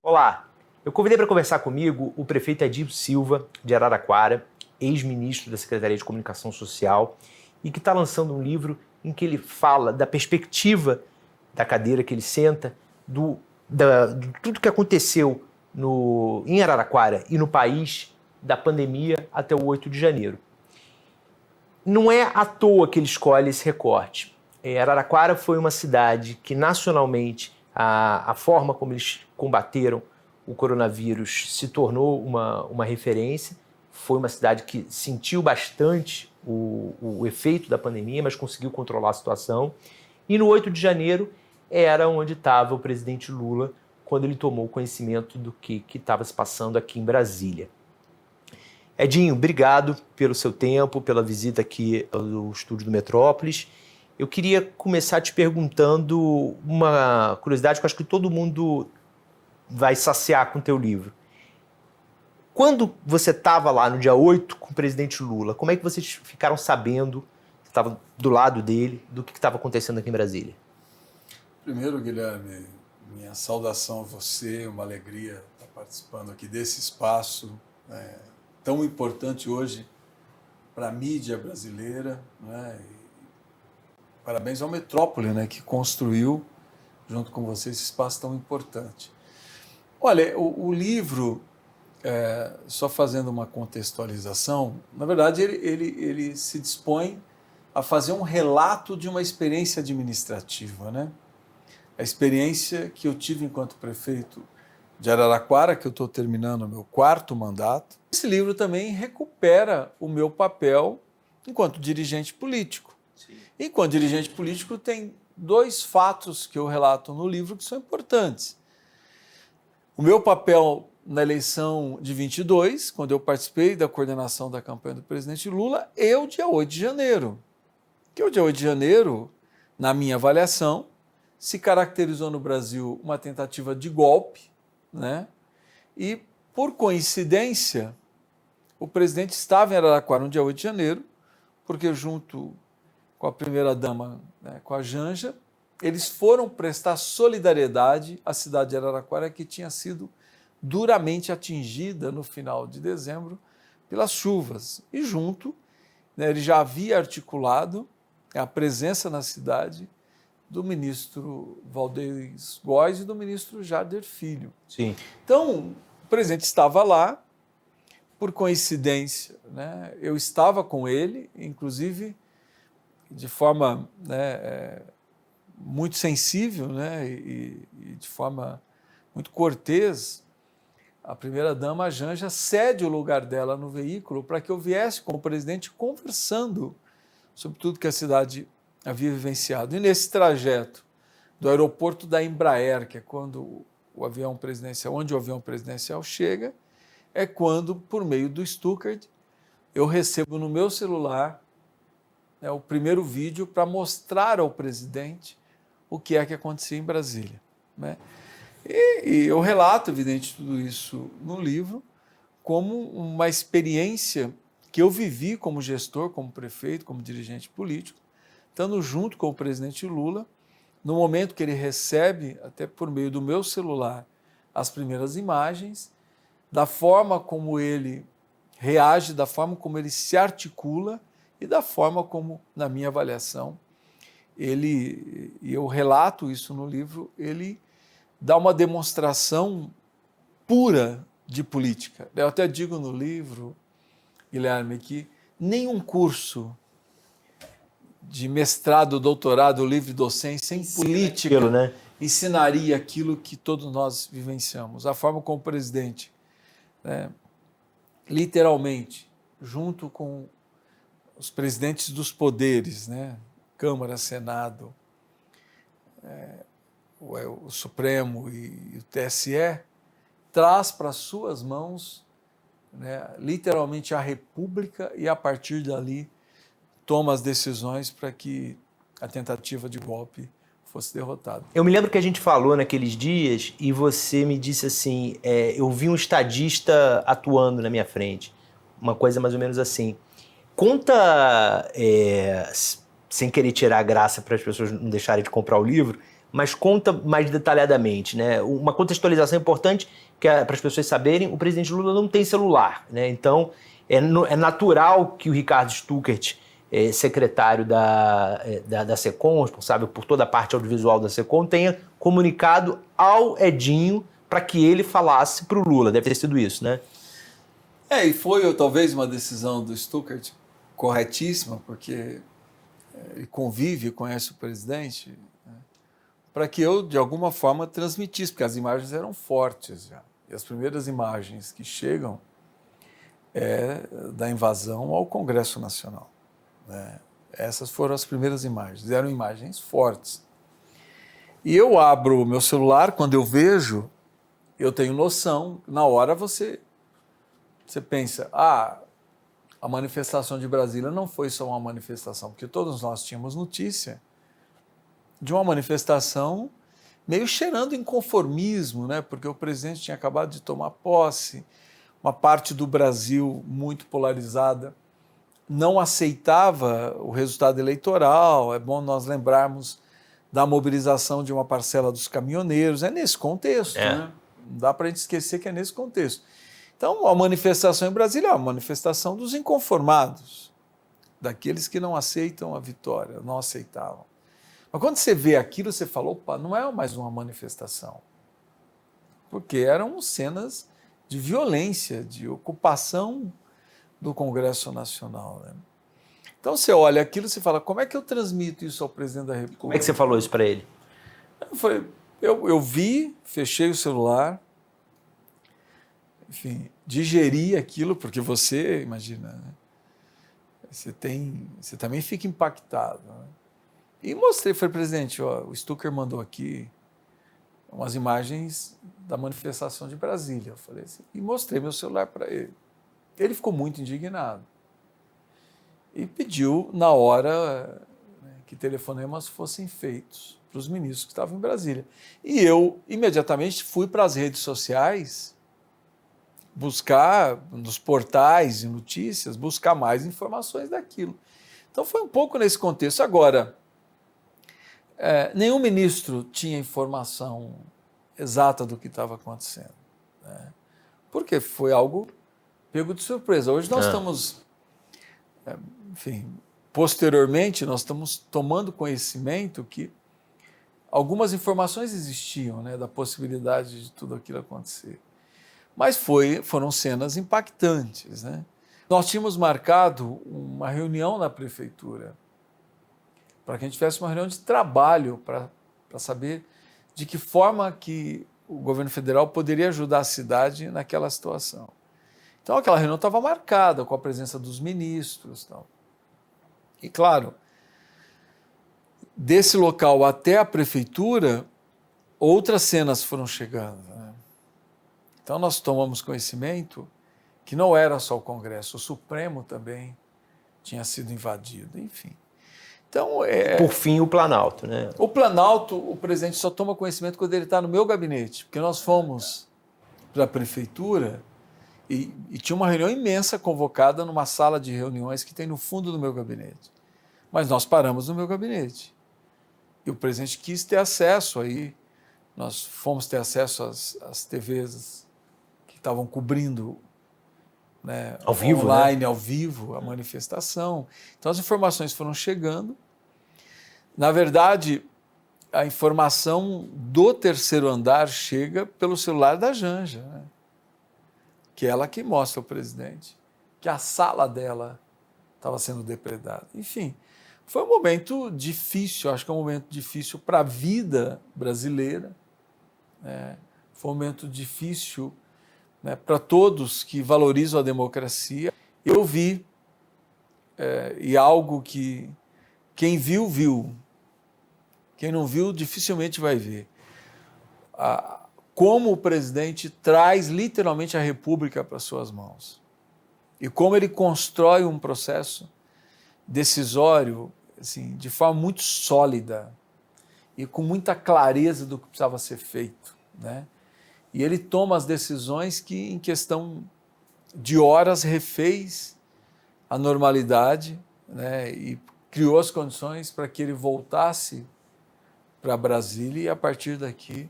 Olá, eu convidei para conversar comigo o prefeito Edinho Silva, de Araraquara, ex-ministro da Secretaria de Comunicação Social, e que está lançando um livro em que ele fala da perspectiva da cadeira que ele senta, de tudo que aconteceu em Araraquara e no país, da pandemia até o 8 de janeiro. Não é à toa que ele escolhe esse recorte. Araraquara foi uma cidade que, nacionalmente, a forma como eles combateram o coronavírus se tornou uma referência. Foi uma cidade que sentiu bastante o efeito da pandemia, mas conseguiu controlar a situação. E no 8 de janeiro era onde estava o presidente Lula quando ele tomou conhecimento do que estava se passando aqui em Brasília. Edinho, obrigado pelo seu tempo, pela visita aqui ao estúdio do Metrópolis. Eu queria começar te perguntando uma curiosidade que eu acho que todo mundo vai saciar com o teu livro. Quando você estava lá no dia 8 com o presidente Lula, como é que vocês ficaram sabendo, você estava do lado dele, do que estava acontecendo aqui em Brasília? Primeiro, Guilherme, minha saudação a você, uma alegria estar participando aqui desse espaço tão importante hoje para a mídia brasileira, parabéns ao Metrópole, que construiu, junto com você, esse espaço tão importante. Olha, o livro, só fazendo uma contextualização, na verdade ele se dispõe a fazer um relato de uma experiência administrativa, A experiência que eu tive enquanto prefeito de Araraquara, que eu estou terminando o meu 4º mandato. Esse livro também recupera o meu papel enquanto dirigente político. Sim. Enquanto dirigente político, tem 2 fatos que eu relato no livro que são importantes. O meu papel na eleição de 22, quando eu participei da coordenação da campanha do presidente Lula, e o dia 8 de janeiro. Que o dia 8 de janeiro, na minha avaliação, se caracterizou no Brasil uma tentativa de golpe, E, por coincidência, o presidente estava em Araraquara no dia 8 de janeiro, porque junto com a primeira-dama, com a Janja, eles foram prestar solidariedade à cidade de Araraquara, que tinha sido duramente atingida no final de dezembro pelas chuvas. E junto, ele já havia articulado a presença na cidade do ministro Valdez Góes e do ministro Jader Filho. Sim. Então, o presidente estava lá, por coincidência, eu estava com ele, inclusive de forma muito sensível e de forma muito cortês. A primeira-dama, a Janja, cede o lugar dela no veículo para que eu viesse com o presidente conversando sobre tudo que a cidade havia vivenciado. E nesse trajeto do aeroporto da Embraer, que é quando o avião presidencial, onde o avião presidencial chega, é quando, por meio do Stuttgart, eu recebo no meu celular o primeiro vídeo para mostrar ao presidente o que é que acontecia em Brasília. E eu relato, evidente, tudo isso no livro como uma experiência que eu vivi como gestor, como prefeito, como dirigente político, estando junto com o presidente Lula, no momento que ele recebe, até por meio do meu celular, as primeiras imagens, da forma como ele reage, da forma como ele se articula e da forma como, na minha avaliação, e eu relato isso no livro, ele dá uma demonstração pura de política. Eu até digo no livro, Guilherme, que nenhum curso de mestrado, doutorado, livre docência em política ensinaria aquilo que todos nós vivenciamos. A forma como o presidente, literalmente, junto com os presidentes dos poderes, Câmara, Senado, o Supremo e o TSE, traz para suas mãos, literalmente, a República e, a partir dali, toma as decisões para que a tentativa de golpe fosse derrotada. Eu me lembro que a gente falou naqueles dias e você me disse assim, eu vi um estadista atuando na minha frente, uma coisa mais ou menos assim. Conta, sem querer tirar a graça para as pessoas não deixarem de comprar o livro, mas conta mais detalhadamente, né? Uma contextualização importante que é para as pessoas saberem, o presidente Lula não tem celular, né? Então é natural que o Ricardo Stuckert, secretário da SECOM, responsável por toda a parte audiovisual da SECOM, tenha comunicado ao Edinho para que ele falasse para o Lula. Deve ter sido isso, né? E foi talvez uma decisão do Stuckert corretíssima, porque ele convive, conhece o presidente, né, para que eu, de alguma forma, transmitisse, porque as imagens eram fortes já. E as primeiras imagens que chegam da invasão ao Congresso Nacional, né? Essas foram as primeiras imagens, eram imagens fortes. E eu abro o meu celular, quando eu vejo, eu tenho noção, na hora você pensa, a manifestação de Brasília não foi só uma manifestação, porque todos nós tínhamos notícia de uma manifestação meio cheirando inconformismo, né? Porque o presidente tinha acabado de tomar posse, uma parte do Brasil muito polarizada não aceitava o resultado eleitoral. É bom nós lembrarmos da mobilização de uma parcela dos caminhoneiros. É nesse contexto, né? Não dá para a gente esquecer que é nesse contexto. Então, a manifestação em Brasília é uma manifestação dos inconformados, daqueles que não aceitam a vitória, não aceitavam. Mas quando você vê aquilo, você fala, opa, não é mais uma manifestação. Porque eram cenas de violência, de ocupação do Congresso Nacional, né? Então você olha aquilo e você fala, como é que eu transmito isso ao presidente da República? Como é que você falou isso para ele? Eu vi, fechei o celular, enfim, digeri aquilo, porque você, imagina, né? Você também fica impactado, né? E mostrei, falei, presidente, o Stuckert mandou aqui umas imagens da manifestação de Brasília. Eu falei assim, e mostrei meu celular para ele. Ele ficou muito indignado e pediu, na hora, que telefonemas fossem feitos para os ministros que estavam em Brasília. E eu, imediatamente, fui para as redes sociais buscar, nos portais de notícias, buscar mais informações daquilo. Então, foi um pouco nesse contexto. Agora, nenhum ministro tinha informação exata do que estava acontecendo, né? Porque foi algo pego de surpresa. Hoje nós estamos, enfim, posteriormente, nós estamos tomando conhecimento que algumas informações existiam, né, da possibilidade de tudo aquilo acontecer. Mas foram cenas impactantes, né? Nós tínhamos marcado uma reunião na prefeitura para que a gente tivesse uma reunião de trabalho para saber de que forma que o governo federal poderia ajudar a cidade naquela situação. Então, aquela reunião estava marcada com a presença dos ministros. Tal. E, claro, desse local até a prefeitura, outras cenas foram chegando, né? Então, nós tomamos conhecimento que não era só o Congresso, o Supremo também tinha sido invadido, enfim. Então, Por fim, o Planalto, né? O Planalto, o presidente só toma conhecimento quando ele está no meu gabinete, porque nós fomos para a prefeitura e tinha uma reunião imensa convocada numa sala de reuniões que tem no fundo do meu gabinete. Mas nós paramos no meu gabinete. E o presidente quis ter acesso aí, nós fomos ter acesso às TVs que estavam cobrindo, né, ao vivo, online, né? ao vivo, a manifestação. Então as informações foram chegando. Na verdade, a informação do terceiro andar chega pelo celular da Janja, né? Que é ela que mostra ao presidente que a sala dela estava sendo depredada. Enfim, foi um momento difícil, acho que é um momento difícil para a vida brasileira, né? Foi um momento difícil, né, para todos que valorizam a democracia. Eu vi, e algo que quem viu, viu. Quem não viu, dificilmente vai ver. Como o presidente traz literalmente a República para suas mãos. E como ele constrói um processo decisório assim, de forma muito sólida e com muita clareza do que precisava ser feito, né? E ele toma as decisões que, em questão de horas, refez a normalidade, né? E criou as condições para que ele voltasse para Brasília e, a partir daqui,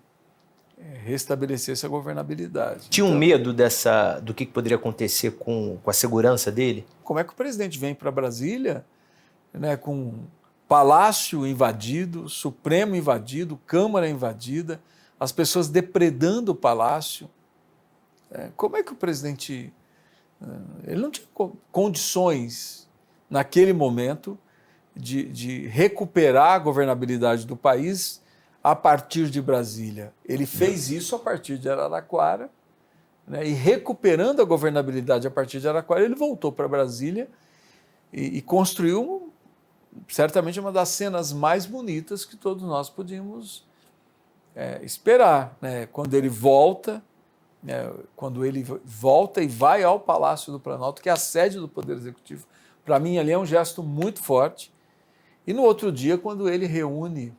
restabelecer essa governabilidade. Tinha um medo do que poderia acontecer com a segurança dele? Como é que o presidente vem para Brasília, né, com Palácio invadido, Supremo invadido, Câmara invadida, as pessoas depredando o Palácio? Como é que o presidente... Ele não tinha condições, naquele momento, de recuperar a governabilidade do país a partir de Brasília. Ele fez isso a partir de Araraquara, né, e recuperando a governabilidade a partir de Araraquara, ele voltou para Brasília e construiu certamente uma das cenas mais bonitas que todos nós podíamos esperar, né? Quando ele volta e vai ao Palácio do Planalto, que é a sede do Poder Executivo. Para mim, ali é um gesto muito forte. E no outro dia, quando ele reúne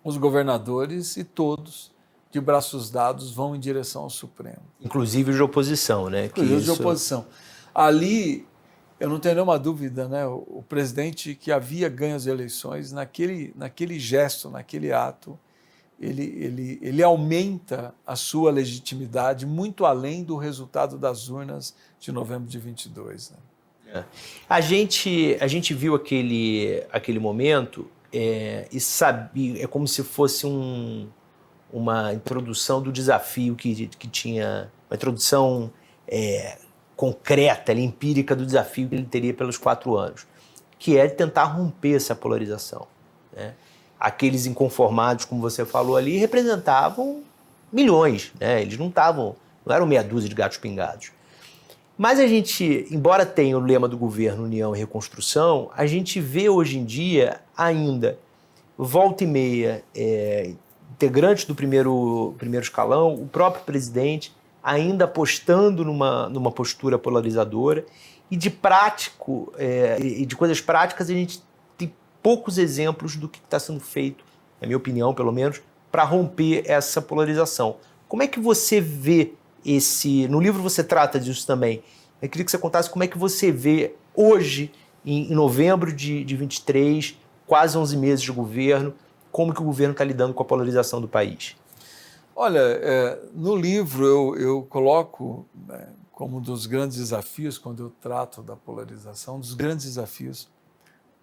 os governadores e todos, de braços dados, vão em direção ao Supremo. Inclusive os de oposição, né? Inclusive os de oposição. Ali, eu não tenho nenhuma dúvida, né? O presidente que havia ganho as eleições, naquele gesto, naquele ato, ele aumenta a sua legitimidade muito além do resultado das urnas de novembro de 22. Né? A gente viu aquele momento e sabia, é como se fosse uma introdução do desafio que tinha, uma introdução concreta, empírica do desafio que ele teria pelos 4 anos, que é tentar romper essa polarização, né? Aqueles inconformados, como você falou ali, representavam milhões, né? Eles não eram meia dúzia de gatos pingados. Mas a gente, embora tenha o lema do governo União e Reconstrução, a gente vê hoje em dia ainda, volta e meia, integrantes do primeiro escalão, o próprio presidente, ainda apostando numa postura polarizadora, e de prático, e de coisas práticas, a gente tem poucos exemplos do que está sendo feito, na minha opinião, pelo menos, para romper essa polarização. Como é que você vê no livro você trata disso também. Eu queria que você contasse como é que você vê hoje, em novembro de 23, quase 11 meses de governo, como que o governo está lidando com a polarização do país. Olha, no livro eu coloco, né, como um dos grandes desafios, quando eu trato da polarização, um dos grandes desafios,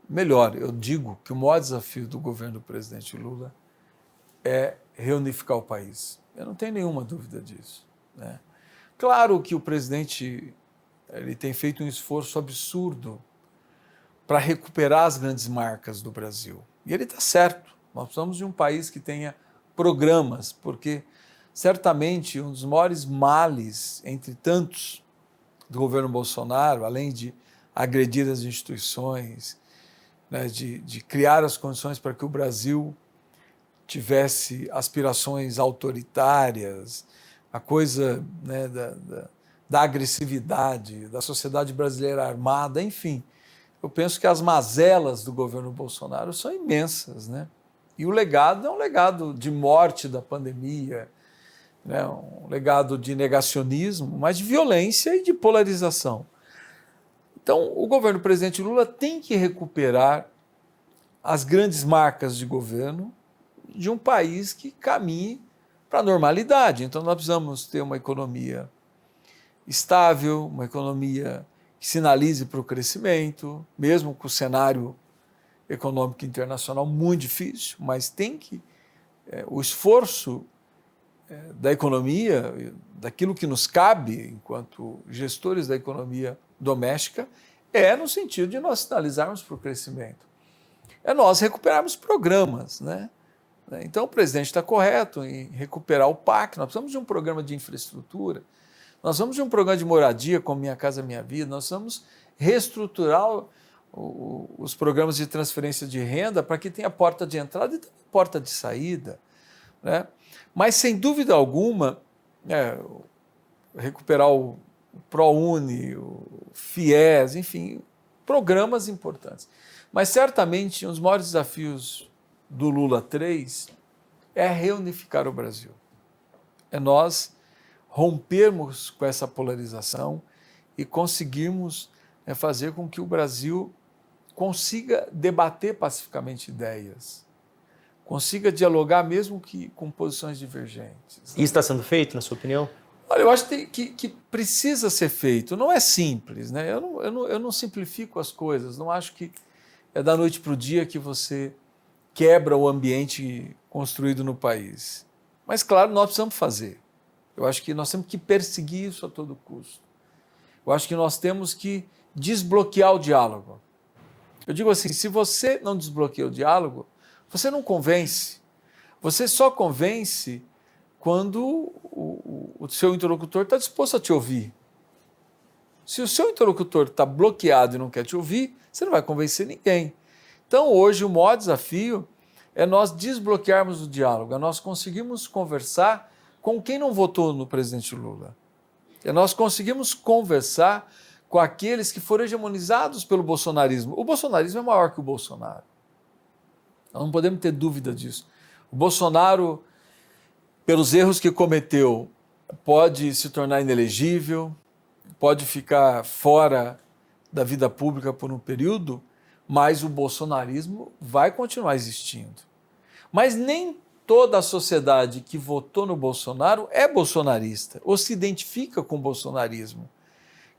melhor, eu digo que o maior desafio do governo do presidente Lula é reunificar o país. Eu não tenho nenhuma dúvida disso, né? Claro que o presidente ele tem feito um esforço absurdo para recuperar as grandes marcas do Brasil. E ele está certo. Nós precisamos de um país que tenha programas, porque certamente um dos maiores males, entre tantos, do governo Bolsonaro, além de agredir as instituições, né, de criar as condições para que o Brasil tivesse aspirações autoritárias, a coisa, né, da agressividade, da sociedade brasileira armada, enfim. Eu penso que as mazelas do governo Bolsonaro são imensas, né? E o legado é um legado de morte da pandemia, né? Um legado de negacionismo, mas de violência e de polarização. Então, o governo do presidente Lula tem que recuperar as grandes marcas de governo de um país que caminhe para a normalidade. Então, nós precisamos ter uma economia estável, uma economia que sinalize para o crescimento, mesmo com o cenário econômico internacional muito difícil, mas tem que o esforço da economia, daquilo que nos cabe enquanto gestores da economia doméstica, no sentido de nós sinalizarmos para o crescimento. Nós recuperarmos programas, né? Então o presidente está correto em recuperar o PAC, nós precisamos de um programa de infraestrutura, nós precisamos de um programa de moradia como Minha Casa Minha Vida, nós precisamos reestruturar os programas de transferência de renda para que tenha porta de entrada e também porta de saída, né? Mas, sem dúvida alguma, recuperar o ProUni, o FIES, enfim, programas importantes. Mas, certamente, um dos maiores desafios do Lula 3 é reunificar o Brasil. É nós rompermos com essa polarização e conseguirmos fazer com que o Brasil consiga debater pacificamente ideias, consiga dialogar mesmo que com posições divergentes. Isso está sendo feito, na sua opinião? Olha, eu acho que precisa ser feito. Não é simples, né? Eu não simplifico as coisas. Não acho que é da noite para o dia que você quebra o ambiente construído no país. Mas, claro, nós precisamos fazer. Eu acho que nós temos que perseguir isso a todo custo. Eu acho que nós temos que desbloquear o diálogo. Eu digo assim, se você não desbloqueia o diálogo, você não convence. Você só convence quando o seu interlocutor está disposto a te ouvir. Se o seu interlocutor está bloqueado e não quer te ouvir, você não vai convencer ninguém. Então, hoje, o maior desafio é nós desbloquearmos o diálogo, é nós conseguirmos conversar com quem não votou no presidente Lula. É nós conseguimos conversar com aqueles que foram hegemonizados pelo bolsonarismo. O bolsonarismo é maior que o Bolsonaro. Nós não podemos ter dúvida disso. O Bolsonaro, pelos erros que cometeu, pode se tornar inelegível, pode ficar fora da vida pública por um período, mas o bolsonarismo vai continuar existindo. Mas nem toda a sociedade que votou no Bolsonaro é bolsonarista, ou se identifica com o bolsonarismo.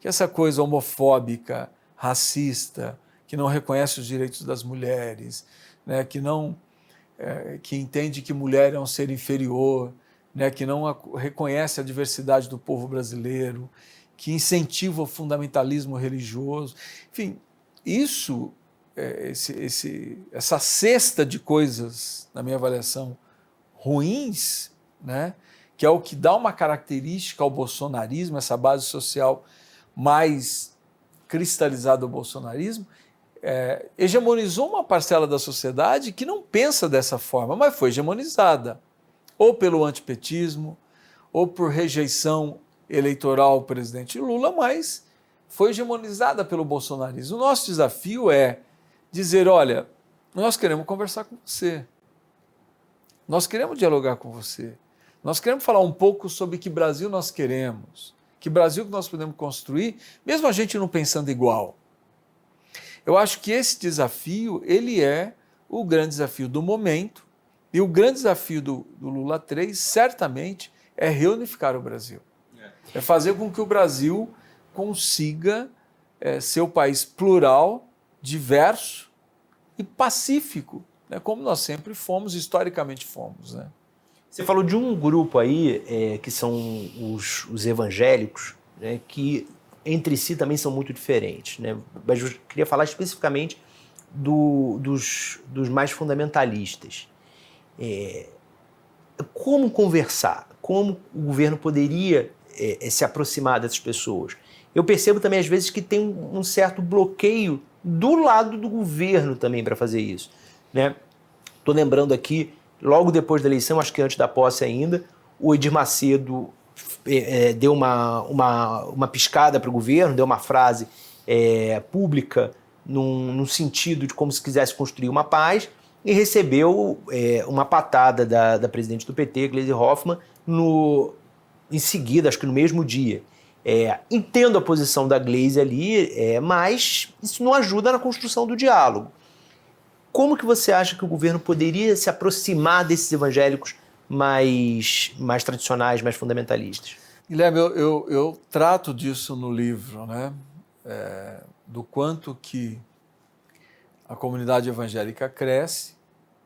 Que essa coisa homofóbica, racista, que não reconhece os direitos das mulheres, né, que entende que mulher é um ser inferior, né, que não reconhece a diversidade do povo brasileiro, que incentiva o fundamentalismo religioso. Enfim, isso, essa cesta de coisas, na minha avaliação, ruins, né, que é o que dá uma característica ao bolsonarismo, essa base social mais cristalizada do bolsonarismo, hegemonizou uma parcela da sociedade que não pensa dessa forma, mas foi hegemonizada, ou pelo antipetismo, ou por rejeição eleitoral ao presidente Lula, mas foi hegemonizada pelo bolsonarismo. O nosso desafio é dizer, olha, nós queremos conversar com você, nós queremos dialogar com você, nós queremos falar um pouco sobre que Brasil nós queremos, que Brasil que nós podemos construir, mesmo a gente não pensando igual. Eu acho que esse desafio, ele é o grande desafio do momento, e o grande desafio do Lula 3, certamente, é reunificar o Brasil. É fazer com que o Brasil consiga ser um país plural, diverso e pacífico, né, como nós sempre fomos, historicamente fomos. Né? Você falou de um grupo aí, que são os evangélicos, né, que entre si também são muito diferentes, né? Mas eu queria falar especificamente dos mais fundamentalistas. Como conversar? Como o governo poderia se aproximar dessas pessoas? Eu percebo também, às vezes, que tem um certo bloqueio do lado do governo também para fazer isso, né? Estou lembrando aqui, logo depois da eleição, acho que antes da posse ainda, o Edir Macedo deu uma piscada para o governo, deu uma frase pública num sentido de como se quisesse construir uma paz, e recebeu uma patada da presidente do PT, Gleisi Hoffmann, em seguida, acho que no mesmo dia. Entendo a posição da Gleisi ali, mas isso não ajuda na construção do diálogo. Como que você acha que o governo poderia se aproximar desses evangélicos mais tradicionais, mais fundamentalistas? Guilherme, eu trato disso no livro, né? Do quanto que a comunidade evangélica cresce,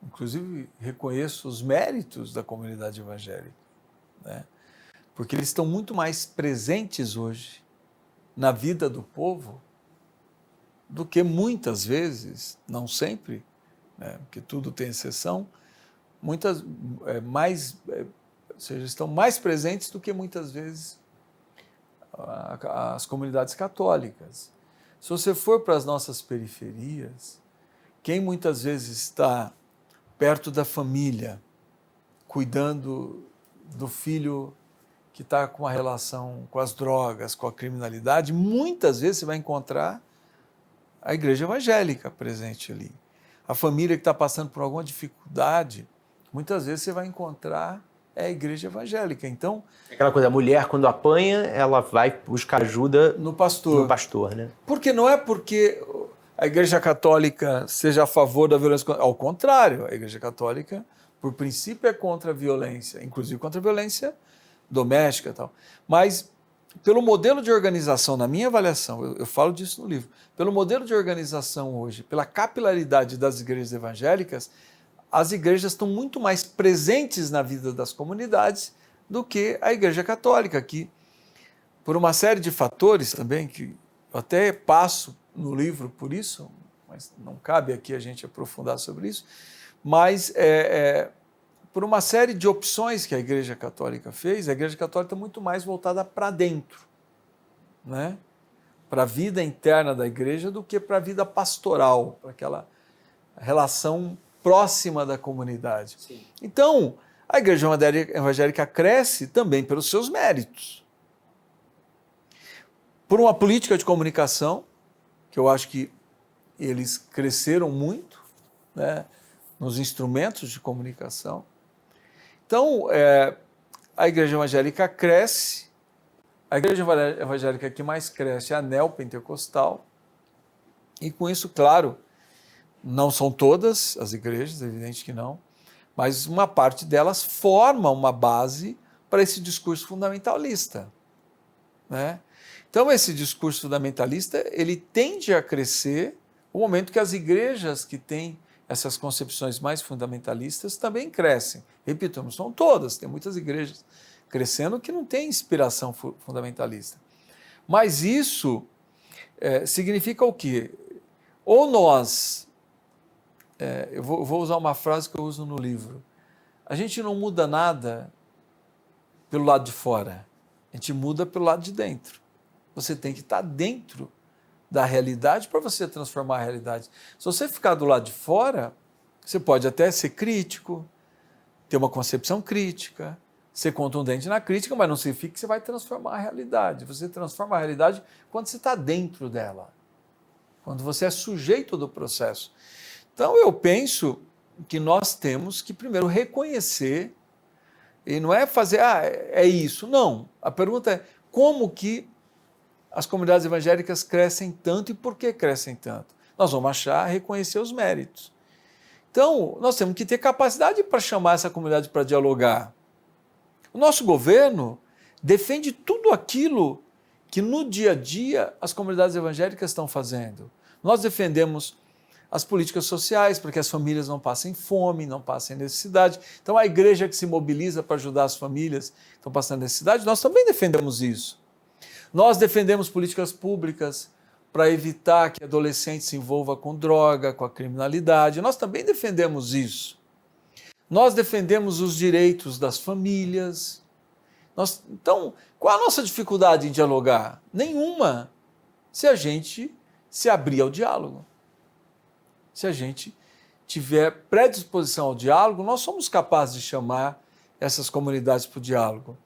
inclusive reconheço os méritos da comunidade evangélica, né? Porque eles estão muito mais presentes hoje na vida do povo do que muitas vezes, não sempre, né? Porque tudo tem exceção, ou seja, estão mais presentes do que muitas vezes as comunidades católicas. Se você for para as nossas periferias, quem muitas vezes está perto da família, cuidando do filho que está com uma relação com as drogas, com a criminalidade, muitas vezes você vai encontrar a igreja evangélica presente ali. A família que está passando por alguma dificuldade, muitas vezes você vai encontrar a igreja evangélica. Então, aquela coisa, a mulher quando apanha, ela vai buscar ajuda no pastor, né? Porque não é porque a Igreja Católica seja a favor da violência. Ao contrário, a Igreja Católica, por princípio, é contra a violência, inclusive contra a violência doméstica e tal. Mas, pelo modelo de organização, na minha avaliação, eu falo disso no livro, pelo modelo de organização hoje, pela capilaridade das igrejas evangélicas, as igrejas estão muito mais presentes na vida das comunidades do que a Igreja Católica, que, por uma série de fatores também, que eu até passo no livro por isso, mas não cabe aqui a gente aprofundar sobre isso, mas por uma série de opções que a Igreja Católica fez, a Igreja Católica está muito mais voltada para dentro, né? Para a vida interna da igreja do que para a vida pastoral, para aquela relação próxima da comunidade. Sim. Então, a Igreja Evangélica cresce também pelos seus méritos. Por uma política de comunicação, que eu acho que eles cresceram muito, né, nos instrumentos de comunicação. Então, a Igreja Evangélica cresce, a Igreja Evangélica que mais cresce é a neopentecostal, e com isso, claro, não são todas as igrejas, é evidente que não, mas uma parte delas forma uma base para esse discurso fundamentalista, né? Então, esse discurso fundamentalista, ele tende a crescer no momento que as igrejas que têm essas concepções mais fundamentalistas também crescem. Repito, não são todas, tem muitas igrejas crescendo que não têm inspiração fundamentalista. Mas isso significa o quê? Ou nós, eu vou usar uma frase que eu uso no livro, a gente não muda nada pelo lado de fora, a gente muda pelo lado de dentro. Você tem que estar dentro da realidade para você transformar a realidade. Se você ficar do lado de fora, você pode até ser crítico, ter uma concepção crítica, ser contundente na crítica, mas não significa que você vai transformar a realidade. Você transforma a realidade quando você está dentro dela, quando você é sujeito do processo. Então, eu penso que nós temos que primeiro reconhecer, e não é fazer, é isso. Não. A pergunta é como que as comunidades evangélicas crescem tanto e por que crescem tanto? Nós vamos reconhecer os méritos. Então, nós temos que ter capacidade para chamar essa comunidade para dialogar. O nosso governo defende tudo aquilo que no dia a dia as comunidades evangélicas estão fazendo. Nós defendemos as políticas sociais para que as famílias não passem fome, não passem necessidade. Então, a igreja que se mobiliza para ajudar as famílias que estão passando necessidade, nós também defendemos isso. Nós defendemos políticas públicas para evitar que adolescentes se envolvam com droga, com a criminalidade. Nós também defendemos isso. Nós defendemos os direitos das famílias. Então, qual a nossa dificuldade em dialogar? Nenhuma, se a gente se abrir ao diálogo. Se a gente tiver predisposição ao diálogo, nós somos capazes de chamar essas comunidades para o diálogo.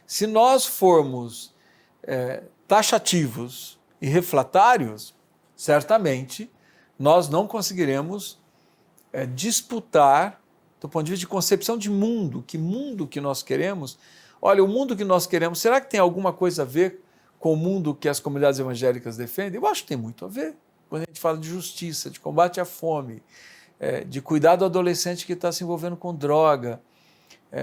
Se nós formos taxativos e refratários, certamente nós não conseguiremos disputar, do ponto de vista de concepção de mundo que nós queremos. Olha, o mundo que nós queremos, será que tem alguma coisa a ver com o mundo que as comunidades evangélicas defendem? Eu acho que tem muito a ver. Quando a gente fala de justiça, de combate à fome, de cuidar do adolescente que está se envolvendo com droga,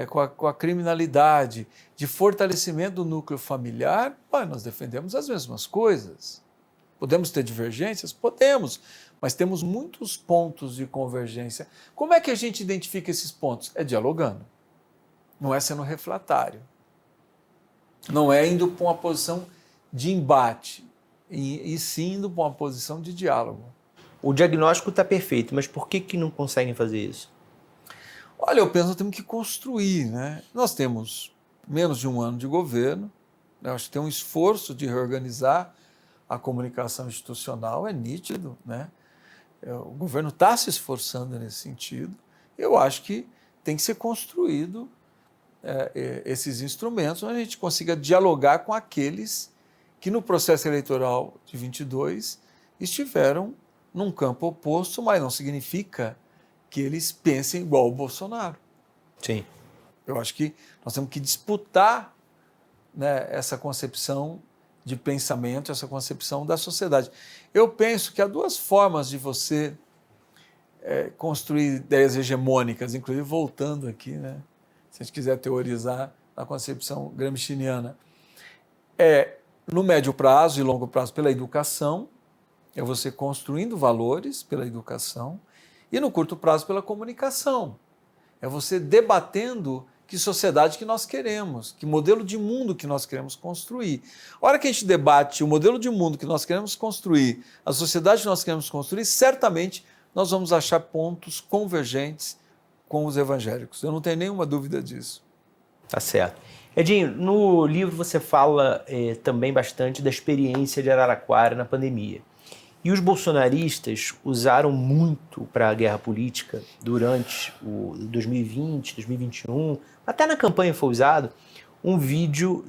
com a criminalidade, de fortalecimento do núcleo familiar, nós defendemos as mesmas coisas. Podemos ter divergências? Podemos, mas temos muitos pontos de convergência. Como é que a gente identifica esses pontos? É dialogando, não é sendo refratário, não é indo para uma posição de embate, e sim indo para uma posição de diálogo. O diagnóstico está perfeito, mas por que não conseguem fazer isso? Olha, eu penso que nós temos que construir, né? Nós temos menos de um ano de governo, né? Acho que tem um esforço de reorganizar a comunicação institucional, é nítido, né? O governo está se esforçando nesse sentido. Eu acho que tem que ser construído esses instrumentos, onde a gente consiga dialogar com aqueles que no processo eleitoral de 22 estiveram num campo oposto, mas não significa que eles pensem igual o Bolsonaro. Sim. Eu acho que nós temos que disputar, né, essa concepção de pensamento, essa concepção da sociedade. Eu penso que há duas formas de você construir ideias hegemônicas, inclusive voltando aqui, né? Se a gente quiser teorizar a concepção gramsciana. No médio prazo e longo prazo pela educação, é você construindo valores pela educação, e no curto prazo pela comunicação. É você debatendo que sociedade que nós queremos, que modelo de mundo que nós queremos construir. A hora que a gente debate o modelo de mundo que nós queremos construir, a sociedade que nós queremos construir, certamente nós vamos achar pontos convergentes com os evangélicos. Eu não tenho nenhuma dúvida disso. Tá certo. Edinho, no livro você fala também bastante da experiência de Araraquara na pandemia. E os bolsonaristas usaram muito para a guerra política durante o 2020, 2021, até na campanha foi usado, um vídeo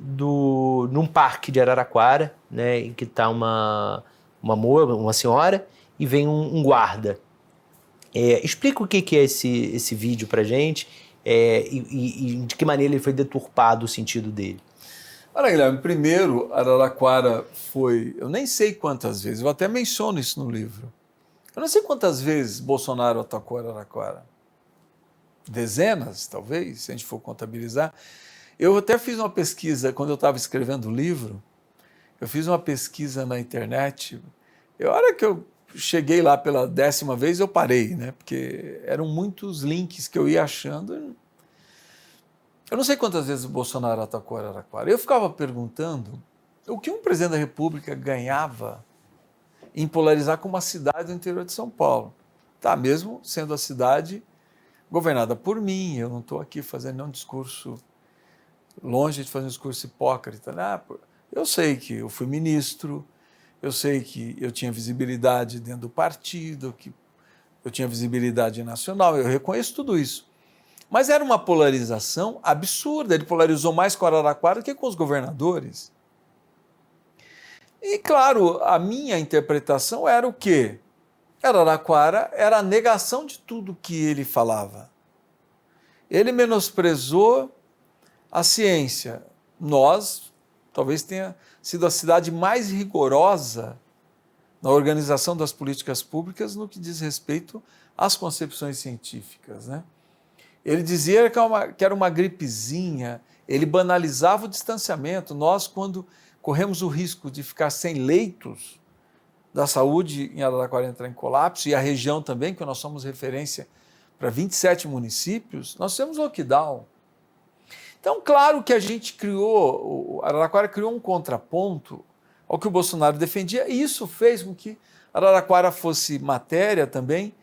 num parque de Araraquara, né, em que está uma senhora e vem um guarda. Explica o que é esse vídeo para a gente e de que maneira ele foi deturpado o sentido dele. Olha, Guilherme, primeiro, Araraquara foi, eu nem sei quantas vezes, eu até menciono isso no livro, eu não sei quantas vezes Bolsonaro atacou Araraquara. Dezenas, talvez, se a gente for contabilizar. Eu até fiz uma pesquisa, quando eu estava escrevendo o livro, eu fiz uma pesquisa na internet, a hora que eu cheguei lá pela 10ª vez, eu parei, né? Porque eram muitos links que eu ia achando. Eu não sei quantas vezes o Bolsonaro atacou Araraquara. Eu ficava perguntando o que um presidente da República ganhava em polarizar com uma cidade do interior de São Paulo. Tá, mesmo sendo a cidade governada por mim, eu não estou aqui fazendo nenhum discurso, longe de fazer um discurso hipócrita. Né? Eu sei que eu fui ministro, eu sei que eu tinha visibilidade dentro do partido, que eu tinha visibilidade nacional, eu reconheço tudo isso. Mas era uma polarização absurda, ele polarizou mais com Araraquara do que com os governadores. E, claro, a minha interpretação era o quê? Araraquara era a negação de tudo que ele falava. Ele menosprezou a ciência. Nós, talvez tenha sido a cidade mais rigorosa na organização das políticas públicas no que diz respeito às concepções científicas, né? Ele dizia que era uma gripezinha, ele banalizava o distanciamento. Nós, quando corremos o risco de ficar sem leitos da saúde em Araraquara entrar em colapso, e a região também, que nós somos referência para 27 municípios, nós temos lockdown. Então, claro que a gente criou, Araraquara criou um contraponto ao que o Bolsonaro defendia, e isso fez com que Araraquara fosse matéria também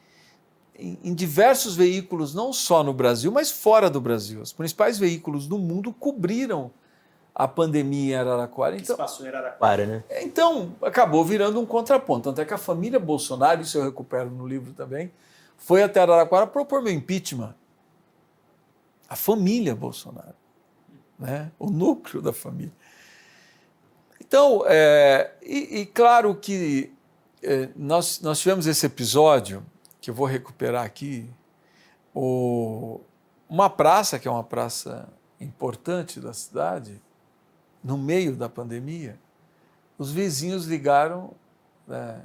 em diversos veículos, não só no Brasil, mas fora do Brasil. Os principais veículos do mundo cobriram a pandemia em Araraquara. Então, que se passou em Araraquara, né? Então, acabou virando um contraponto. Tanto é que a família Bolsonaro, isso eu recupero no livro também, foi até Araraquara propor meu impeachment. A família Bolsonaro, né? O núcleo da família. Então, claro que nós tivemos esse episódio, que eu vou recuperar aqui, uma praça, que é uma praça importante da cidade, no meio da pandemia, os vizinhos ligaram, né,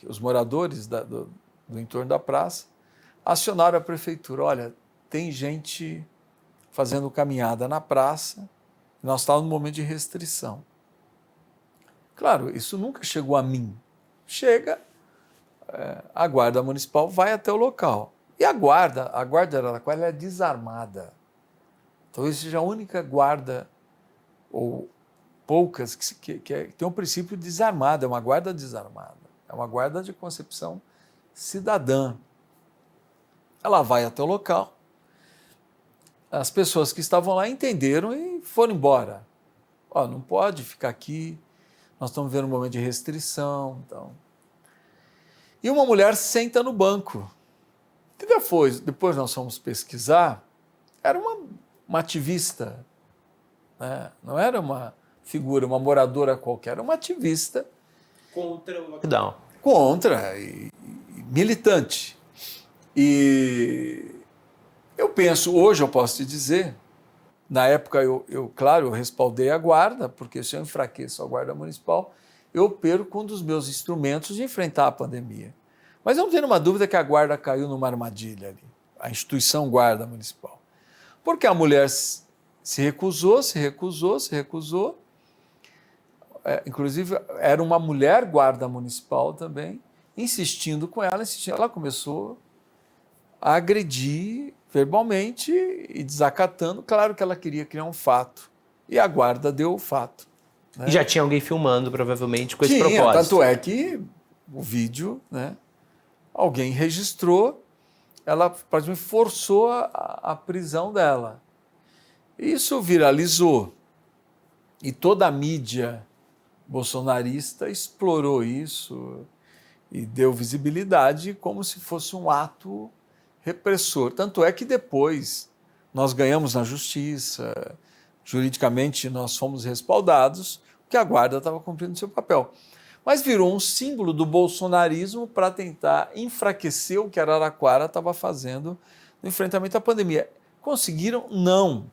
os moradores do entorno da praça, acionaram a prefeitura. Olha, tem gente fazendo caminhada na praça, nós estávamos num momento de restrição. Claro, isso nunca chegou a mim. Chega, a guarda municipal vai até o local. E a guarda de Araraquara, ela é desarmada. Talvez seja a única guarda, ou poucas, que tem um princípio desarmado, é uma guarda desarmada. É uma guarda de concepção cidadã. Ela vai até o local. As pessoas que estavam lá entenderam e foram embora. Não pode ficar aqui, nós estamos vivendo um momento de restrição. Então. E uma mulher senta no banco. E depois nós fomos pesquisar, era uma ativista, né? Não era uma figura, uma moradora qualquer, era uma ativista. Contra o lockdown. Contra, e militante. E eu penso, hoje eu posso te dizer, Na época, claro, eu respaldei a guarda, porque se eu enfraqueço a guarda municipal, eu perco um dos meus instrumentos de enfrentar a pandemia. Mas eu não tenho nenhuma dúvida que a guarda caiu numa armadilha ali, a instituição guarda municipal. Porque a mulher se recusou, inclusive era uma mulher guarda municipal também, insistindo com ela, ela começou a agredir verbalmente e desacatando. Claro que ela queria criar um fato, e a guarda deu o fato. Né? E já tinha alguém filmando, provavelmente, com esse Tinha, propósito. tanto é que o vídeo, né, alguém registrou, ela praticamente forçou a prisão dela. Isso viralizou, e toda a mídia bolsonarista explorou isso e deu visibilidade como se fosse um ato repressor. Tanto é que depois nós ganhamos na justiça, juridicamente nós fomos respaldados, porque a guarda estava cumprindo seu papel. Mas virou um símbolo do bolsonarismo para tentar enfraquecer o que Araraquara estava fazendo no enfrentamento à pandemia. Conseguiram? Não.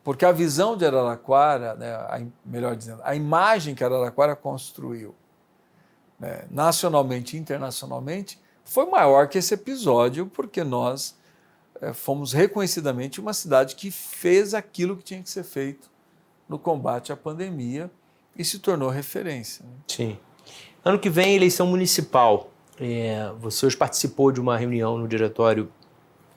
Porque a visão de Araraquara, né, melhor dizendo, a imagem que Araraquara construiu, né, nacionalmente e internacionalmente, foi maior que esse episódio, porque nós fomos reconhecidamente uma cidade que fez aquilo que tinha que ser feito no combate à pandemia e se tornou referência. Né? Sim. Ano que vem, eleição municipal. Você hoje participou de uma reunião no Diretório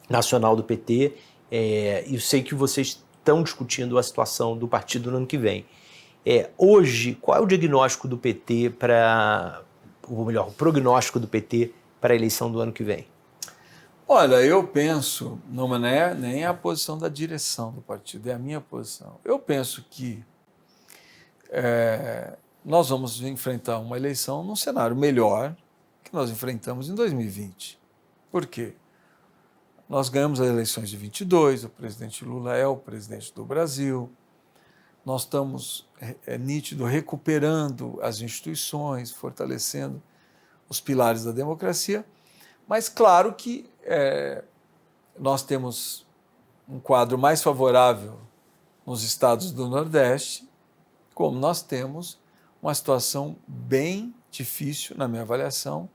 Nacional do PT, e eu sei que vocês estão discutindo a situação do partido no ano que vem. Hoje, qual é o diagnóstico do PT ou melhor, o prognóstico do PT para a eleição do ano que vem? Olha, eu penso, não é nem a posição da direção do partido, é a minha posição. Eu penso que nós vamos enfrentar uma eleição num cenário melhor que nós enfrentamos em 2020. Por quê? Nós ganhamos as eleições de 22, o presidente Lula é o presidente do Brasil, nós estamos, nítido, recuperando as instituições, fortalecendo os pilares da democracia, mas claro que nós temos um quadro mais favorável nos estados do Nordeste, como nós temos uma situação bem difícil, na minha avaliação,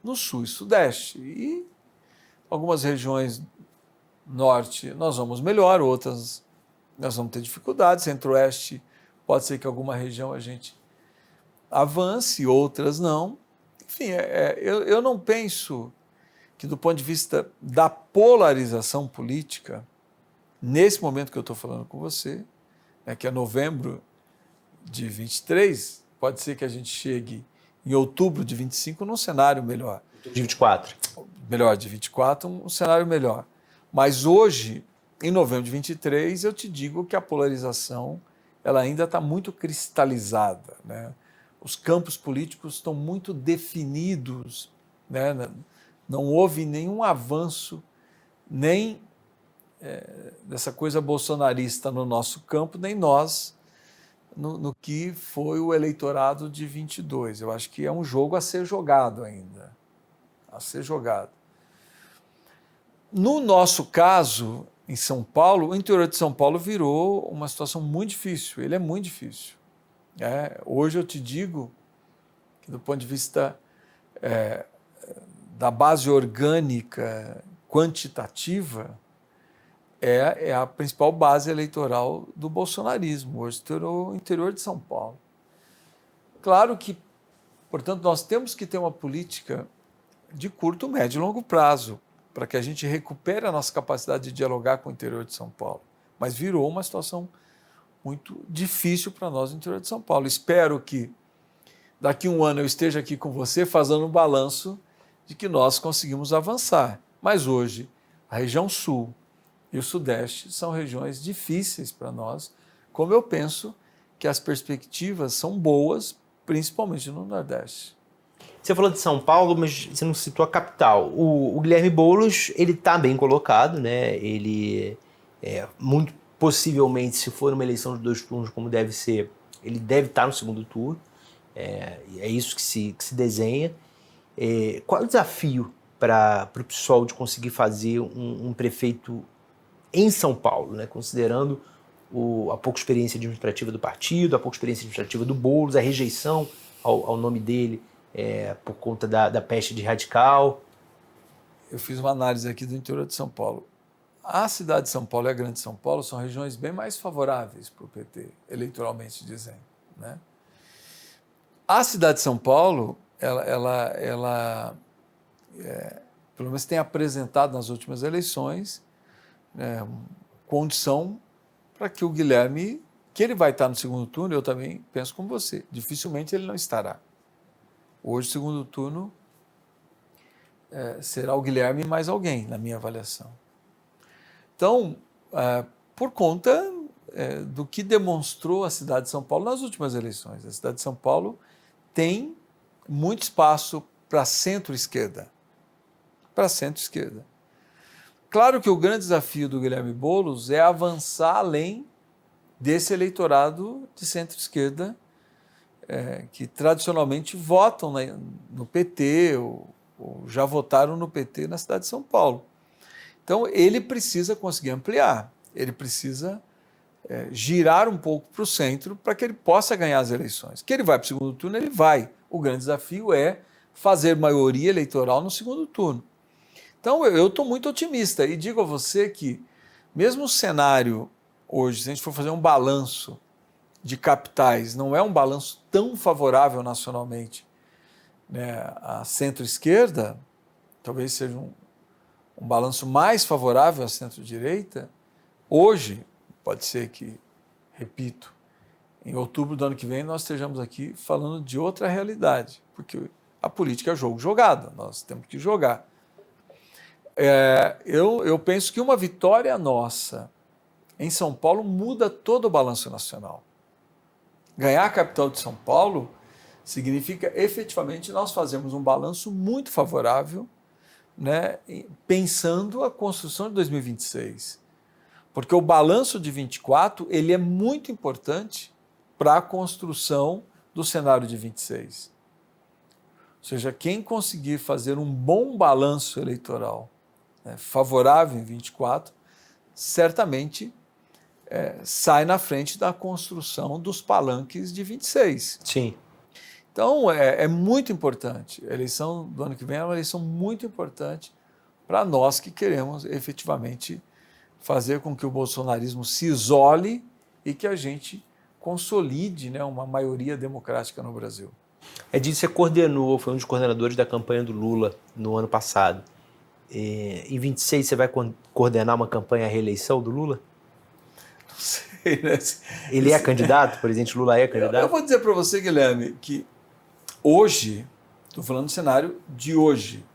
no Sul e Sudeste. E algumas regiões Norte nós vamos melhor, outras nós vamos ter dificuldades. Centro-Oeste pode ser que alguma região a gente avance, outras não. Enfim, eu não penso que do ponto de vista da polarização política, nesse momento que eu estou falando com você, que é novembro de 23, pode ser que a gente chegue em outubro de 25 num cenário melhor. De 24. Melhor, de 24, um cenário melhor. Mas hoje, em novembro de 23, eu te digo que a polarização ela ainda está muito cristalizada. Né? Os campos políticos estão muito definidos, né? Não houve nenhum avanço, nem dessa coisa bolsonarista no nosso campo, nem nós no que foi o eleitorado de 22. Eu acho que é um jogo a ser jogado ainda, a ser jogado. No nosso caso, em São Paulo, o interior de São Paulo virou uma situação muito difícil, ele é muito difícil. Hoje eu te digo que do ponto de vista da base orgânica quantitativa, é a principal base eleitoral do bolsonarismo, hoje o interior de São Paulo. Claro que, portanto, nós temos que ter uma política de curto, médio e longo prazo, para que a gente recupere a nossa capacidade de dialogar com o interior de São Paulo. Mas virou uma situação muito difícil para nós no interior de São Paulo. Espero que daqui a um ano eu esteja aqui com você fazendo um balanço de que nós conseguimos avançar. Mas hoje, a região sul e o sudeste são regiões difíceis para nós, como eu penso que as perspectivas são boas, principalmente no Nordeste. Você falou de São Paulo, mas você não citou a capital. O Guilherme Boulos, ele está bem colocado, né? Ele, muito possivelmente, se for uma eleição de 2 turnos, como deve ser, ele deve estar no segundo turno. É isso que se desenha. Qual é o desafio para o PSOL de conseguir fazer um prefeito em São Paulo, né? Considerando a pouca experiência administrativa do partido, a pouca experiência administrativa do Boulos, a rejeição ao nome dele por conta da peste de radical. Eu fiz uma análise aqui do interior de São Paulo. A cidade de São Paulo e a Grande São Paulo são regiões bem mais favoráveis para o PT, eleitoralmente dizendo, né? A cidade de São Paulo, pelo menos tem apresentado nas últimas eleições, condição para que o Guilherme, que ele vai estar no segundo turno, eu também penso como você, dificilmente ele não estará. Hoje, o segundo turno será o Guilherme e mais alguém, na minha avaliação. Então, por conta do que demonstrou a cidade de São Paulo nas últimas eleições, a cidade de São Paulo tem muito espaço para centro-esquerda. Para centro-esquerda. Claro que o grande desafio do Guilherme Boulos é avançar além desse eleitorado de centro-esquerda que tradicionalmente votam no PT ou já votaram no PT na cidade de São Paulo. Então, ele precisa conseguir ampliar, ele precisa girar um pouco para o centro para que ele possa ganhar as eleições. Que ele vai para o segundo turno, ele vai. O grande desafio é fazer maioria eleitoral no segundo turno. Então, eu estou muito otimista e digo a você que, mesmo o cenário hoje, se a gente for fazer um balanço de capitais, não é um balanço tão favorável nacionalmente, né, à centro-esquerda, talvez seja um balanço mais favorável à centro-direita. Hoje, pode ser que, repito, em outubro do ano que vem nós estejamos aqui falando de outra realidade, porque a política é jogo jogado, nós temos que jogar. Eu penso que uma vitória nossa em São Paulo muda todo o balanço nacional. Ganhar a capital de São Paulo significa efetivamente nós fazermos um balanço muito favorável, né, pensando a construção de 2026. Porque o balanço de 24 ele é muito importante para a construção do cenário de 26. Ou seja, quem conseguir fazer um bom balanço eleitoral, né, favorável em 24, certamente sai na frente da construção dos palanques de 26. Sim. Então, é muito importante. A eleição do ano que vem é uma eleição muito importante para nós que queremos efetivamente fazer com que o bolsonarismo se isole e que a gente consolide, né, uma maioria democrática no Brasil. Edinho, você coordenou, foi um dos coordenadores da campanha do Lula no ano passado. Em 26 você vai coordenar uma campanha à reeleição do Lula? Não sei, né? Ele é candidato? O presidente Lula é candidato? Eu vou dizer para você, Guilherme, que hoje, estou falando do cenário de hoje,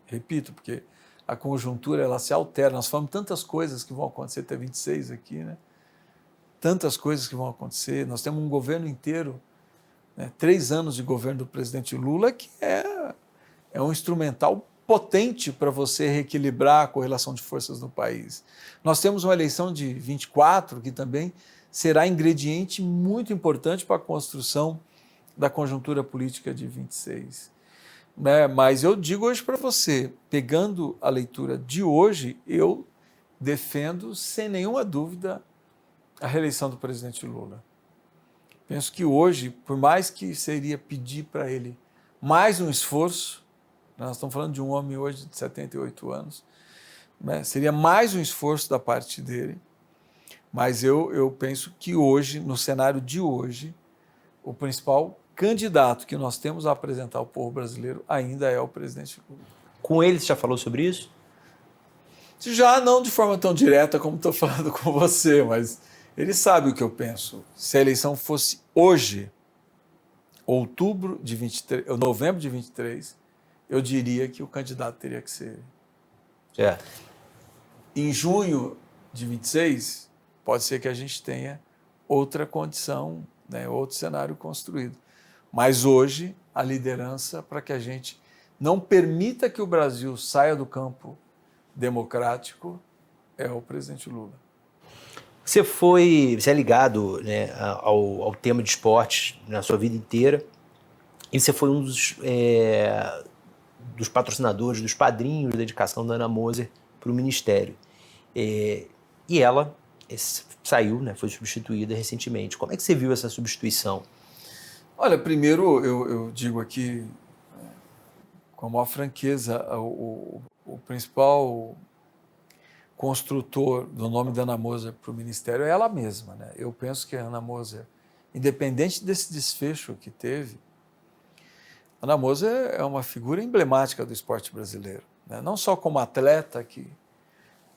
repito, porque a conjuntura ela se altera, nós falamos tantas coisas que vão acontecer até 26 aqui, né? Tantas coisas que vão acontecer, nós temos um governo inteiro, né? 3 anos de governo do presidente Lula, que é um instrumental potente para você reequilibrar a correlação de forças no país. Nós temos uma eleição de 24, que também será ingrediente muito importante para a construção da conjuntura política de 26. Né? Mas eu digo hoje para você, pegando a leitura de hoje, eu defendo sem nenhuma dúvida a reeleição do presidente Lula. Penso que hoje, por mais que seria pedir para ele mais um esforço, nós estamos falando de um homem hoje de 78 anos, né? Seria mais um esforço da parte dele, mas eu penso que hoje, no cenário de hoje, o principal candidato que nós temos a apresentar ao povo brasileiro ainda é o presidente Lula. Com ele você já falou sobre isso? Já não de forma tão direta como estou falando com você, mas ele sabe o que eu penso. Se a eleição fosse hoje, novembro de 23, eu diria que o candidato teria que ser ele. Em junho de 26, pode ser que a gente tenha outra condição, né, outro cenário construído. Mas hoje, a liderança para que a gente não permita que o Brasil saia do campo democrático é o presidente Lula. Você é ligado, né, ao tema de esportes na sua vida inteira e você foi um dos patrocinadores, dos padrinhos da indicação da Ana Moser para o Ministério. e ela saiu, né, foi substituída recentemente. Como é que você viu essa substituição? Olha, primeiro eu digo aqui, com a maior franqueza, o principal construtor do nome da Ana Moser para o Ministério é ela mesma, né? Eu penso que a Ana Moser, independente desse desfecho que teve, a Ana Moser é uma figura emblemática do esporte brasileiro, né? Não só como atleta, que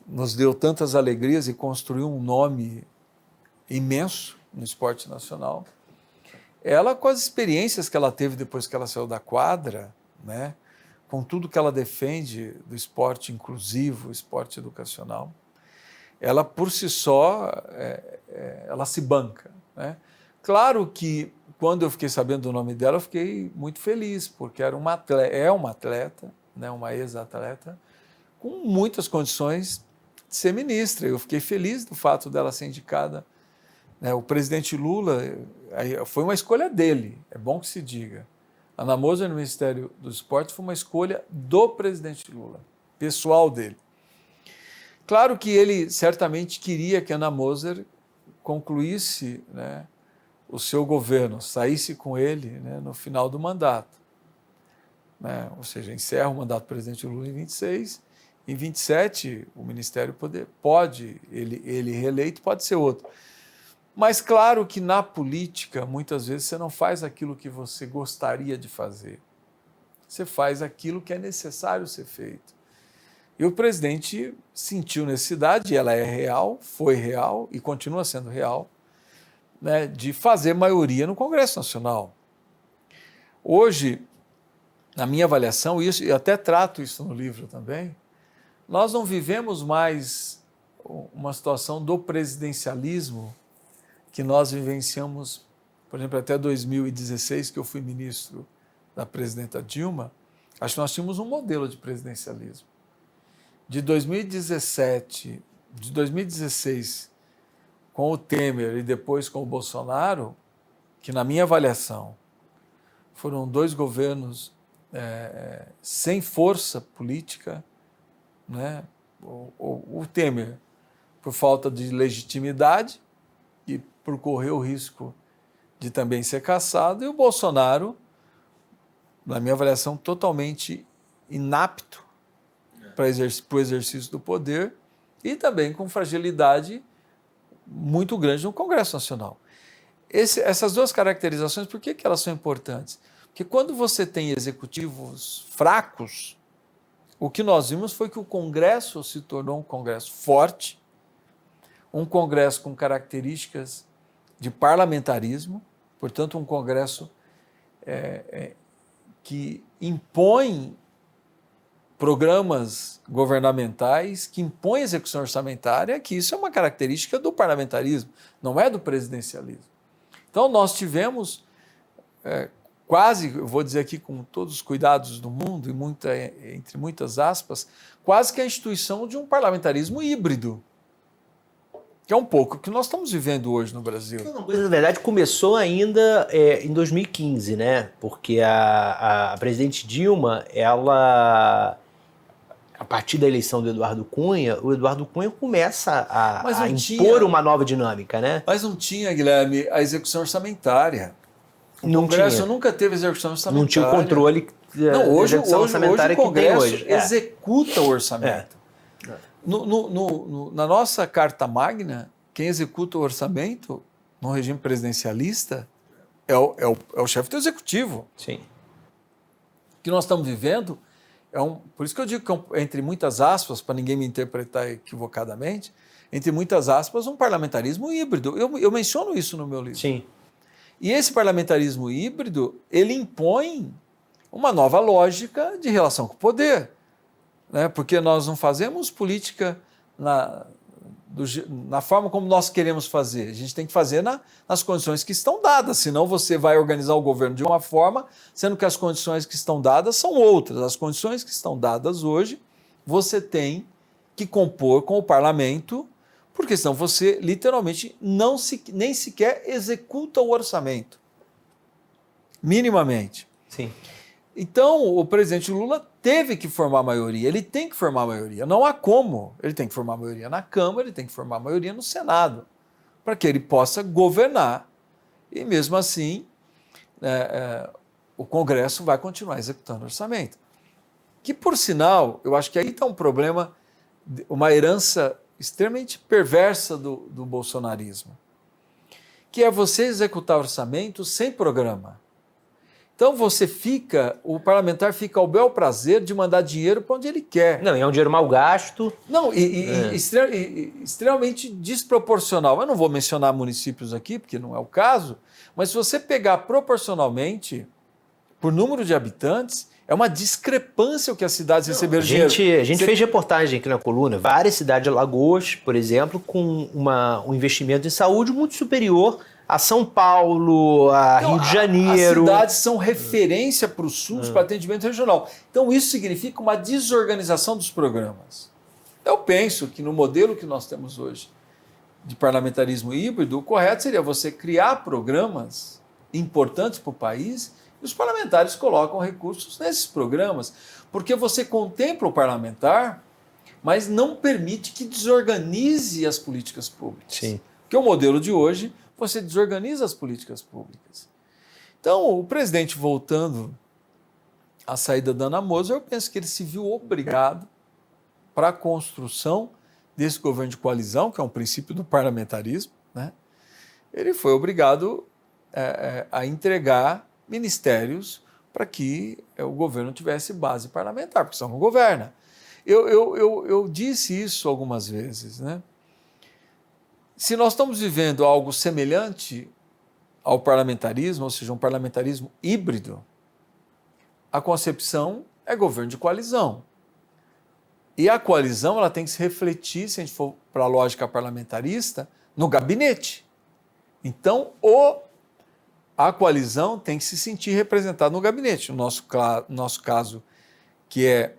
nos deu tantas alegrias e construiu um nome imenso no esporte nacional, ela, com as experiências que ela teve depois que ela saiu da quadra, né? Com tudo que ela defende do esporte inclusivo, esporte educacional, ela por si só, ela se banca, né? Claro que quando eu fiquei sabendo do nome dela, eu fiquei muito feliz, porque era uma atleta, né? Uma ex-atleta, com muitas condições de ser ministra. Eu fiquei feliz do fato dela ser indicada, né? O presidente Lula, foi uma escolha dele, é bom que se diga. Ana Moser no Ministério do Esporte foi uma escolha do presidente Lula, pessoal dele. Claro que ele certamente queria que a Ana Moser concluísse, né, o seu governo, saísse com ele, né, no final do mandato, né? Ou seja, encerra o mandato do presidente Lula em 26, em 27 o Ministério pode, ele reeleito, pode ser outro. Mas claro que na política, muitas vezes, você não faz aquilo que você gostaria de fazer. Você faz aquilo que é necessário ser feito. E o presidente sentiu necessidade, e ela é real, foi real e continua sendo real, né, de fazer maioria no Congresso Nacional. Hoje, na minha avaliação, isso, e até trato isso no livro também, nós não vivemos mais uma situação do presidencialismo que nós vivenciamos, por exemplo, até 2016, que eu fui ministro da presidenta Dilma. Acho que nós tínhamos um modelo de presidencialismo. De 2017, de 2016, com o Temer e depois com o Bolsonaro, que na minha avaliação foram dois governos sem força política, né? O Temer por falta de legitimidade e por correr o risco de também ser cassado, e o Bolsonaro, na minha avaliação, totalmente inapto para o exercício do poder e também com fragilidade muito grande no Congresso Nacional. Essas duas caracterizações, por que elas são importantes? Porque quando você tem executivos fracos, o que nós vimos foi que o Congresso se tornou um Congresso forte, um Congresso com características de parlamentarismo, portanto, um Congresso que impõe programas governamentais, que impõe execução orçamentária, que isso é uma característica do parlamentarismo, não é do presidencialismo. Então, nós tivemos quase, eu vou dizer aqui com todos os cuidados do mundo, e entre muitas aspas, quase que a instituição de um parlamentarismo híbrido, que é um pouco o que nós estamos vivendo hoje no Brasil. Na verdade, começou ainda em 2015, né? Porque a presidente Dilma, ela, a partir da eleição do Eduardo Cunha, o Eduardo Cunha começa a impor uma nova dinâmica, né? Mas não tinha, Guilherme, a execução orçamentária. O Congresso nunca teve execução orçamentária. Não tinha o controle da execução orçamentária que tem hoje. Executa o orçamento. Na nossa Carta Magna, quem executa o orçamento no regime presidencialista é o chefe do executivo. Sim. O que nós estamos vivendo por isso que eu digo que entre muitas aspas, para ninguém me interpretar equivocadamente, entre muitas aspas, um parlamentarismo híbrido. Eu menciono isso no meu livro. Sim. E esse parlamentarismo híbrido, ele impõe uma nova lógica de relação com o poder, né? Porque nós não fazemos política na forma como nós queremos fazer. A gente tem que fazer nas condições que estão dadas, senão você vai organizar o governo de uma forma, sendo que as condições que estão dadas são outras. As condições que estão dadas hoje, você tem que compor com o parlamento, porque senão você literalmente nem sequer executa o orçamento, minimamente. Sim. Então, o presidente Lula teve que formar maioria, ele tem que formar maioria. Não há como. Ele tem que formar maioria na Câmara, ele tem que formar maioria no Senado, para que ele possa governar. E mesmo assim, o Congresso vai continuar executando o orçamento. Que, por sinal, eu acho que aí está um problema, uma herança extremamente perversa do bolsonarismo, que é você executar orçamento sem programa. Então o parlamentar fica ao bel prazer de mandar dinheiro para onde ele quer. Não, e é um dinheiro mal gasto. Não, extremamente desproporcional. Eu não vou mencionar municípios aqui, porque não é o caso, mas se você pegar proporcionalmente, por número de habitantes, é uma discrepância o que as cidades receberam dinheiro. A gente fez reportagem aqui na coluna, várias cidades de Alagoas, por exemplo, com um investimento em saúde muito superior a São Paulo, a Rio de Janeiro. As cidades são referência para o SUS, para atendimento regional. Então isso significa uma desorganização dos programas. Eu penso que no modelo que nós temos hoje de parlamentarismo híbrido, o correto seria você criar programas importantes para o país e os parlamentares colocam recursos nesses programas, porque você contempla o parlamentar, mas não permite que desorganize as políticas públicas. Sim. Porque o modelo de hoje, você desorganiza as políticas públicas. Então, o presidente, voltando à saída da Ana Moser, eu penso que ele se viu obrigado para a construção desse governo de coalizão, que é um princípio do parlamentarismo, né? Ele foi obrigado a entregar ministérios para que o governo tivesse base parlamentar, porque senão não governa. Eu disse isso algumas vezes, né? Se nós estamos vivendo algo semelhante ao parlamentarismo, ou seja, um parlamentarismo híbrido, a concepção é governo de coalizão. E a coalizão ela tem que se refletir, se a gente for para a lógica parlamentarista, no gabinete. Então, a coalizão tem que se sentir representada no gabinete. No nosso caso, que é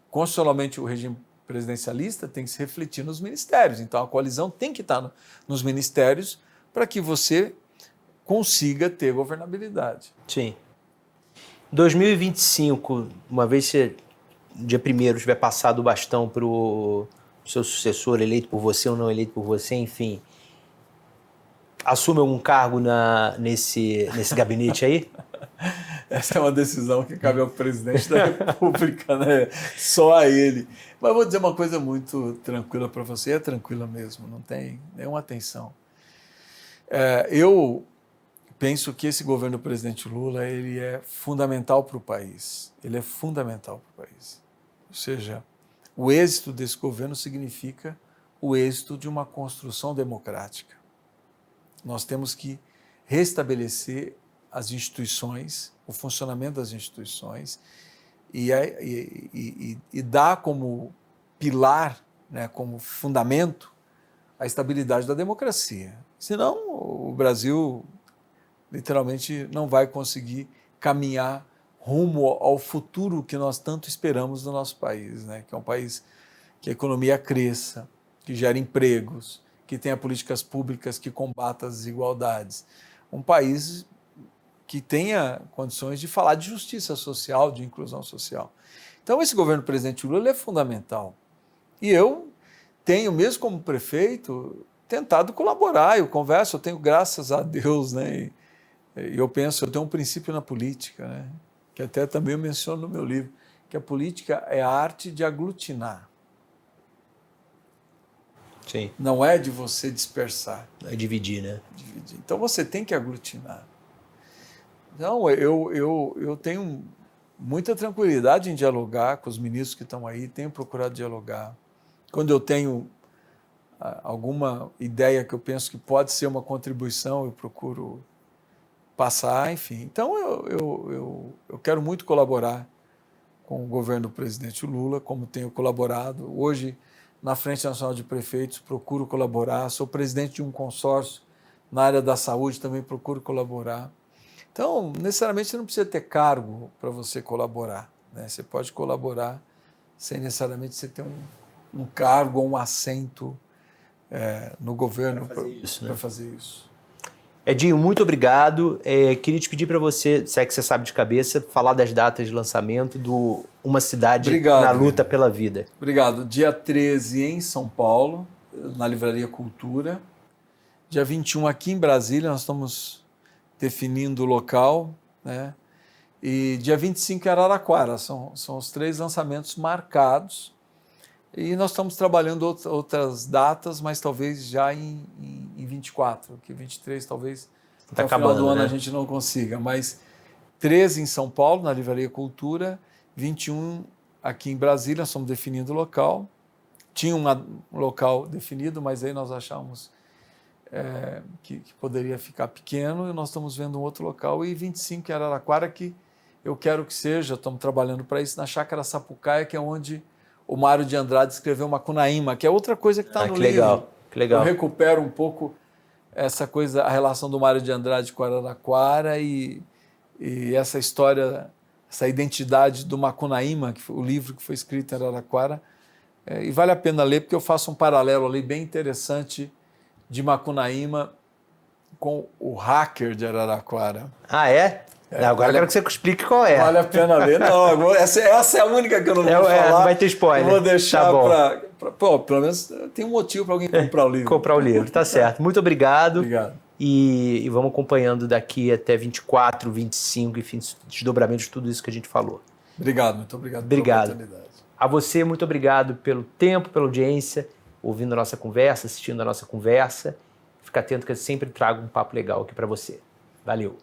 constitucionalmente o regime presidencialista, tem que se refletir nos ministérios. Então, a coalizão tem que estar nos ministérios para que você consiga ter governabilidade. Sim. 2025, uma vez que dia 1º tiver passado o bastão para o seu sucessor, eleito por você ou não eleito por você, enfim, assume algum cargo nesse gabinete aí? Essa é uma decisão que cabe ao presidente da República, né? Só a ele. Mas vou dizer uma coisa muito tranquila para você, é tranquila mesmo, não tem nenhuma tensão. Eu penso que esse governo do presidente Lula ele é fundamental para o país. Ele é fundamental para o país. Ou seja, o êxito desse governo significa o êxito de uma construção democrática. Nós temos que restabelecer as instituições, o funcionamento das instituições e dar como pilar, né, como fundamento, a estabilidade da democracia. Senão, o Brasil literalmente não vai conseguir caminhar rumo ao futuro que nós tanto esperamos no nosso país, né? Que é um país que a economia cresça, que gere empregos, que tenha políticas públicas que combatam as desigualdades. Um país que tenha condições de falar de justiça social, de inclusão social. Então, esse governo do presidente Lula é fundamental. E eu tenho, mesmo como prefeito, tentado colaborar. Eu converso, eu tenho, graças a Deus, né? E eu penso, eu tenho um princípio na política, né? Que até também eu menciono no meu livro, que a política é a arte de aglutinar. Sim. Não é de você dispersar. É dividir, né? Dividir. Então você tem que aglutinar. Então eu tenho muita tranquilidade em dialogar com os ministros que estão aí, tenho procurado dialogar. Quando eu tenho alguma ideia que eu penso que pode ser uma contribuição, eu procuro passar, enfim. Então eu quero muito colaborar com o governo do presidente Lula, como tenho colaborado. Hoje, na Frente Nacional de Prefeitos, procuro colaborar. Sou presidente de um consórcio na área da saúde, também procuro colaborar. Então, necessariamente, você não precisa ter cargo para você colaborar, né? Você pode colaborar sem necessariamente você ter um cargo ou um assento no governo para fazer isso. Edinho, muito obrigado. Queria te pedir para você, se é que você sabe de cabeça, falar das datas de lançamento do Uma Cidade na Luta pela Vida. Obrigado. Dia 13 em São Paulo, na Livraria Cultura. Dia 21 aqui em Brasília, nós estamos definindo o local, né? E dia 25 em Araraquara, são os 3 lançamentos marcados. E nós estamos trabalhando outras datas, mas talvez já em 24, que 23 talvez até o final do ano, né? A gente não consiga. Mas 13 em São Paulo, na Livraria Cultura, 21 aqui em Brasília, nós estamos definindo o local. Tinha um local definido, mas aí nós achamos que poderia ficar pequeno, e nós estamos vendo um outro local. E 25 em Araraquara, que eu quero que seja, estamos trabalhando para isso, na Chácara Sapucaia, que é onde o Mário de Andrade escreveu Macunaíma, que é outra coisa que está no livro. Legal, que legal. Eu recupero um pouco essa coisa, a relação do Mário de Andrade com Araraquara e essa história, essa identidade do Macunaíma, que foi o livro que foi escrito em Araraquara. E vale a pena ler, porque eu faço um paralelo ali bem interessante de Macunaíma com o hacker de Araraquara. Ah, é? Agora eu quero que você explique qual é. Vale a pena ler. Não, essa é a única que eu não vou falar. Não vai ter spoiler. Eu vou deixar para... Pelo menos tem um motivo para alguém comprar o livro. Comprar o livro, tá certo. Muito obrigado. Obrigado. E vamos acompanhando daqui até 24, 25, enfim, desdobramentos de tudo isso que a gente falou. Obrigado, muito obrigado. Obrigado. Pela oportunidade. A você, muito obrigado pelo tempo, pela audiência, ouvindo a nossa conversa, assistindo a nossa conversa. Fica atento que eu sempre trago um papo legal aqui para você. Valeu.